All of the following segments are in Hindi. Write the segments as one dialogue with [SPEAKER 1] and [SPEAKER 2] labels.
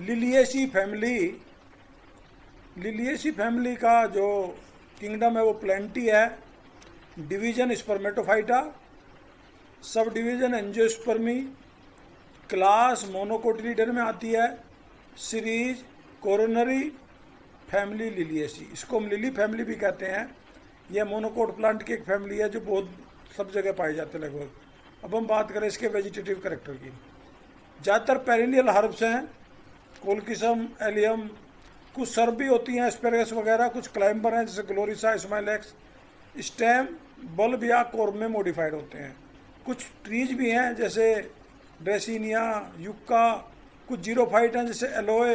[SPEAKER 1] लिलिएसी फैमिली का जो किंगडम है वो प्लेंटी है। Division spermatophyta, sub division angiospermae, class monocotyledon में आती है, सीरीज कोरोनरी, फैमिली लिलिएसी। इसको हम लिली फैमिली भी कहते हैं। यह मोनोकोट प्लांट की एक फैमिली है जो बहुत सब जगह पाई जाते हैं लगभग। अब हम बात करें इसके वेजिटेटिव करेक्टर की। ज़्यादातर पेरिनियल हर्ब्स हैं, कोलकिसम, एलियम, कुछ सर्ब भी होती हैं, एस्पेरेगस वगैरह, कुछ क्लाइंबर हैं जैसे ग्लोरिसा, स्माइलेक्स। स्टेम बल्ब या कोर में मॉडिफाइड होते हैं। कुछ ट्रीज भी हैं जैसे ड्रेसिनिया, युक्का, कुछ जीरोफाइट हैं जैसे एलोए,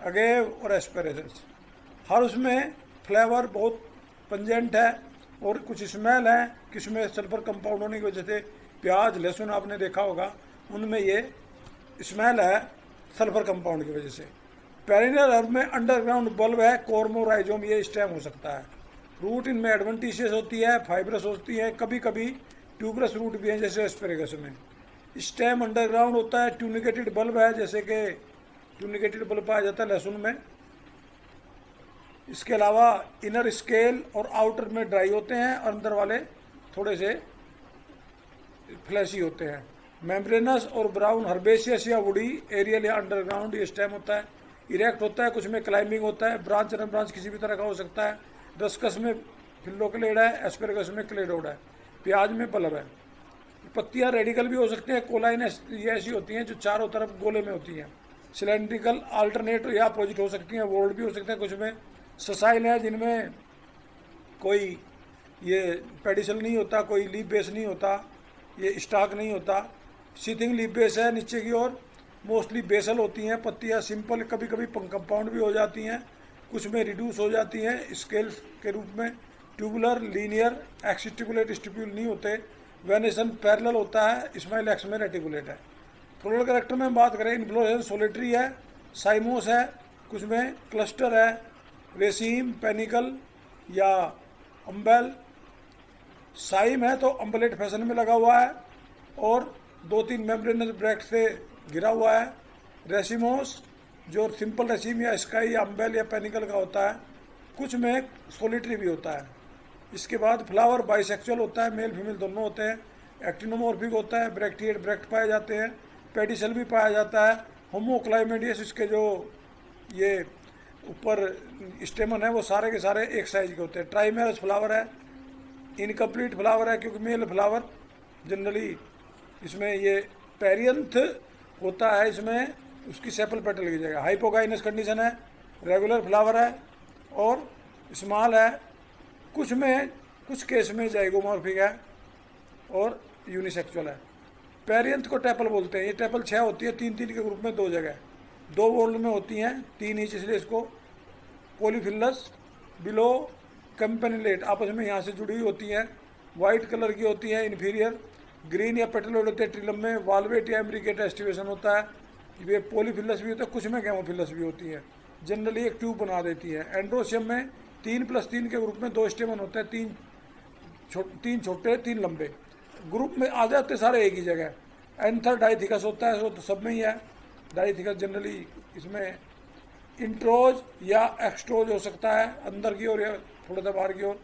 [SPEAKER 1] अगेव और एस्पेरेगस। हर उसमें फ्लेवर बहुत पंजेंट है और कुछ स्मेल है कि उसमें सल्फर कंपाउंड होने की वजह से, प्याज लहसुन आपने देखा होगा उनमें ये स्मेल है सल्फर कंपाउंड की वजह से। पेरिनियल हर्ब में अंडरग्राउंड बल्ब है, कोर्मोराइजोम, ये स्टेम हो सकता है। रूट इनमें एडवेंटिशियस होती है, फाइब्रस होती है, कभी कभी ट्यूबरस रूट भी हैं जैसे एस्पेरेगस में। स्टेम अंडरग्राउंड होता है, ट्यूनिकेटेड बल्ब है जैसे कि ट्यूनिकेटेड बल्ब पाया जाता है लहसुन में। इसके अलावा इनर स्केल और आउटर में ड्राई होते हैं और अंदर वाले थोड़े से फ्लैशी होते हैं। मेम्ब्रेनस और ब्राउन हर्बेशियस या वुडी एरियल या अंडरग्राउंड ये स्टेम होता है। इरेक्ट होता है, कुछ में क्लाइंबिंग होता है। ब्रांच और ब्रांच किसी भी तरह का हो सकता है। रस्कस में फिल्लोक्लेड है, एस्पेरेगस में क्लेडोड है, प्याज में बल्ब है। पत्तियां रेडिकल भी हो सकती हैं, कोलाइन ये ऐसी होती हैं जो चारों तरफ गोले में होती हैं। सिलेंड्रिकल, अल्टरनेट या अपोजिट हो सकती हैं, वोल्ड भी हो सकते हैं। कुछ में ससाइल है जिनमें कोई ये पेडिसल नहीं होता, कोई लीफ बेस नहीं होता, ये स्टाक नहीं होता। सीथिंग लीफ बेस है नीचे की ओर, मोस्टली बेसल होती हैं पत्तियां। सिंपल, कभी कभी कंपाउंड भी हो जाती हैं, कुछ में रिड्यूस हो जाती हैं स्केल्स के रूप में। ट्यूबुलर, लीनियर, एक्सिटिकुलेट स्टिप्यूल नहीं होते। वेनेसन पैरेलल होता है, स्माइलेक्स में रेटिकुलेट है। फ्लोरल कैरेक्टर में हम बात करें, इन्फ्लोरेसेंस सोलिटरी है, साइमोस है, कुछ में क्लस्टर है, रेसीम, पेनिकल या अम्बेल। साइम है तो अम्बलेट फैशन में लगा हुआ है और 2-3 मेम्ब्रेनस ब्रैक्ट से घिरा हुआ है। रेसिमोस जो सिंपल रेसीम या स्काई या अम्बेल या पेनिकल का होता है, कुछ में सोलिटरी भी होता है। इसके बाद फ्लावर बाइसेक्सुअल होता है, मेल फीमेल दोनों होते हैं। एक्टिनोमॉर्फिक होता है, ब्रैक्टिएट ब्रैक्ट पाए जाते हैं, पेडिसल भी पाया जाता है। होमोक्लाइमेडियस, इसके जो ये ऊपर स्टेमन है वो सारे के सारे एक साइज के होते हैं। ट्राइमेरस फ्लावर है, इनकम्प्लीट फ्लावर है क्योंकि मेल फ्लावर जनरली इसमें ये पेरियंथ होता है, इसमें उसकी सेपल पेटल की जगह। हाइपोगाइनस कंडीशन है, रेगुलर फ्लावर है और स्मॉल है। कुछ में कुछ केस में जाइगोमॉर्फिक है और यूनिसेक्सुअल है। पेरियंथ को टेपल बोलते हैं। ये टेपल 6 होती है, 3-3 के ग्रुप में 2 जगह, 2 वोल्ड में होती हैं, 3 इंच, इसलिए इसको पॉलीफिलस बिलो कैम्पेनिलेट आपस में यहाँ से जुड़ी हुई होती हैं। वाइट कलर की होती हैं, इन्फीरियर ग्रीन या पेटलोड होते हैं। ट्रिलम में वालवेट या एम्ब्रिकेट एस्टिवेशन होता है। ये पॉलीफिलस भी होता है, कुछ में गैमोफिलस भी होती है। जनरली एक ट्यूब बना देती है। एंड्रोशियम में 3+3 के ग्रुप में 2 स्टेमन होते हैं, 3 छोटे 3 लंबे। ग्रुप में आ जाते सारे एक ही जगह। एंथर डाइथिकस होता है, वो तो सब में ही है। डाइथिकस जनरली इसमें इंट्रोज या एक्सट्रोज हो सकता है, अंदर की ओर या थोड़ा सा बाहर की ओर।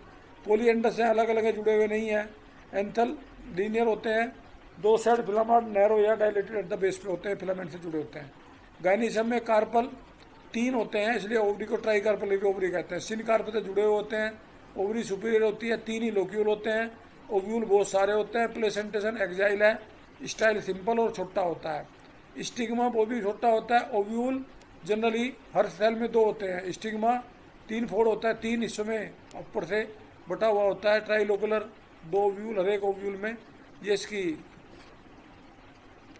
[SPEAKER 1] पोलिएंडस से अलग अलग जुड़े हुए नहीं है। एंथल लीनियर होते हैं, 2 साइड फिलामेंट नैरो या डायलेटेड एट द बेस पे होते हैं, फिलामेंट से जुड़े होते हैं। गायनिसम में कार्पल 3 होते हैं, इसलिए ओवरी को ट्राई कार्पल ओवरी कहते हैं। सिन कार्प से जुड़े हुए होते हैं, ओवरी सुपीरियर होती है, 3 ही लोक्यूल होते हैं, ओव्यूल बहुत सारे होते हैं। प्लेसेंटेशन एक्जाइल है, स्टाइल सिंपल और छोटा होता है। स्टिग्मा वो भी छोटा होता है। ओव्यूल जनरली हर सेल में 2 होते हैं। स्टिग्मा 3 फोल्ड होता है, 3 हिस्सों में ऊपर से बटा हुआ होता है। ट्राइलोकुलर 2 ओव्यूल हर एक ओव्यूल में, ये इसकी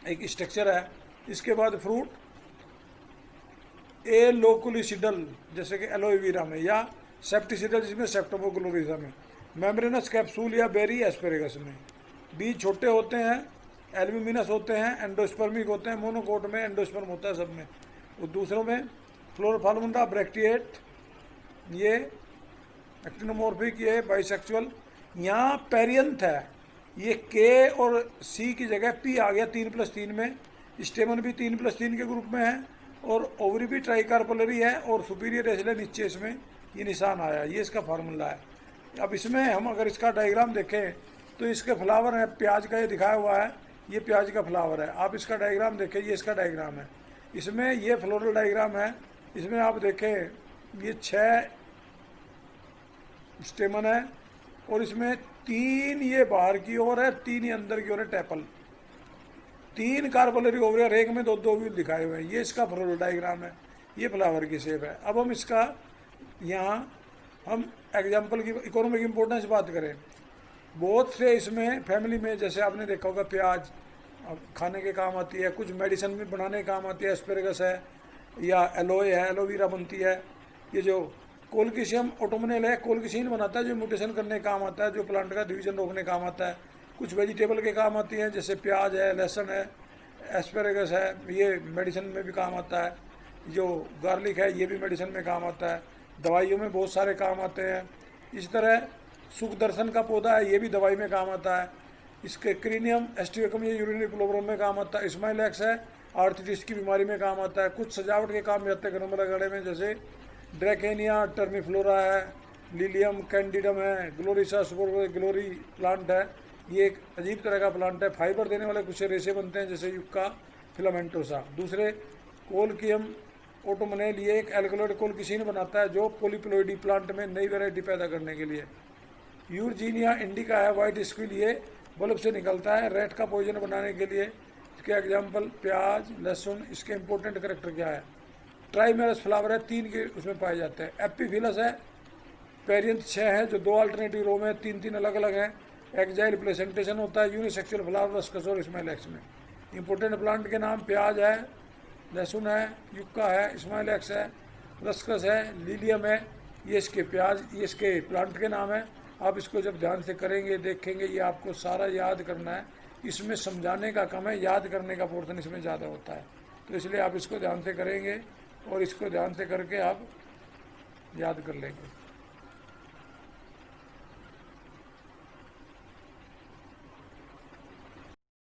[SPEAKER 1] एक स्ट्रक्चर है। इसके बाद फ्रूट ए लोकुलिसिडल जैसे कि एलोवेरा में, या सेप्टिसिडल जिसमें सेप्टोमोग्लोरिजा में। मेम्ब्रेनस कैप्सूल या बेरी एस्पेरेगस में। बीज छोटे होते हैं, एल्ब्यूमिनस होते हैं, एंडोस्पर्मिक होते हैं। मोनोकोट में एंडोस्पर्म होता है सब में। और दूसरों में फ्लोरोफालमुंडा, ब्रैक्टिएट, ये एक्टिनोमॉर्फिक, ये बाइसेक्सुअल। यहाँ पेरियंथ है, ये के और सी की जगह पी आ गया 3+3 में। स्टेमन भी 3+3 के ग्रुप में है और ओवरी भी ट्राइकार्पोलरी है और सुपीरियर इसलिए नीचे इसमें ये निशान आया, ये इसका फार्मूला है। अब इसमें हम अगर इसका डायग्राम देखें तो इसके फ्लावर हैं, प्याज का ये दिखाया हुआ है, ये प्याज का फ्लावर है। आप इसका डायग्राम देखें, ये इसका डायग्राम है। इसमें ये फ्लोरल डायग्राम है, इसमें आप देखें ये 6 स्टेमन है और इसमें 3 ये बाहर की ओर है, 3 ये अंदर की ओर है टैपल। 3 कार्पोलरी ओवरियर, एक में 2 व्हील दिखाए हुए हैं। ये इसका फ्लोरल डायग्राम है, ये फ्लावर की शेप है। अब हम इसका यहाँ हम एग्जाम्पल की इकोनॉमिक इम्पोर्टेंस बात करें, बहुत से इसमें फैमिली में जैसे आपने देखा होगा प्याज खाने के काम आती है, कुछ मेडिसिन में बनाने के काम आती है, एस्पेरेगस है या एलोए है, एलोवेरा बनती है। ये जो कोलकिशियम ऑटोमोनेल है, कोलकिसिन बनाता है जो म्यूटेशन करने के काम आता है, जो प्लांट का डिवीजन रोकने काम आता है। कुछ वेजिटेबल के काम आती हैं जैसे प्याज है, लहसुन है, एस्पेरेगस है, ये मेडिसिन में भी काम आता है। जो गार्लिक है ये भी मेडिसिन में काम आता है, दवाइयों में बहुत सारे काम आते हैं। इस तरह सुख दर्शन का पौधा है, ये भी दवाई में काम आता है। इसके क्रीनियम एस्टिवेकम ये यूरिनरी प्रोग्राम में काम आता है। स्माइलैक्स है, आर्थराइटिस की बीमारी में काम आता है। कुछ सजावट के काम में आते हैं घरों गड़े में, जैसे ड्रैकेनिया टर्मिफ्लोरा है, लिलियम कैंडिडम है, ग्लोरिसा सुपर ग्लोरी प्लांट है। ये एक अजीब तरह का प्लांट है, फाइबर देने वाले कुछ रेशे बनते हैं जैसे युक्का फिलामेंटोसा। दूसरे कोलकियम ऑटोमोनेल, ये एक एल्कलॉइड कोलकिसिन बनाता है जो पोलीप्लोइडी प्लांट में नई वैरायटी पैदा करने के लिए। यूर्जीनिया इंडिका है, वाइट स्क्विल, ये बल्ब से निकलता है रेट का पॉइजन बनाने के लिए। इसके एग्जाम्पल प्याज, लहसुन। इसके इंपॉर्टेंट करेक्टर क्या है? ट्राइमेरस फ्लावर है, 3 के उसमें पाए जाते हैं। एपिफिलस है, पेरियंथ 6 है जो 2 अल्टरनेटिव रो में 3 अलग अलग हैं। एक्जाइल प्लेसेंटेशन होता है, यूनिसेक्सुअल फ्लावर रस्कस और स्माइलैक्स में। इंपॉर्टेंट प्लांट के नाम प्याज है, लहसुन है, युक्का है, स्माइलैक्स है, रस्कस है, लिलियम है। ये इसके प्याज, ये इसके प्लांट के नाम है। आप इसको जब ध्यान से करेंगे, देखेंगे, ये आपको सारा याद करना है। इसमें समझाने का कम है, याद करने का पोर्शन इसमें ज़्यादा होता है। तो इसलिए आप इसको ध्यान से करेंगे और इसको ध्यान से करके आप याद कर लेंगे।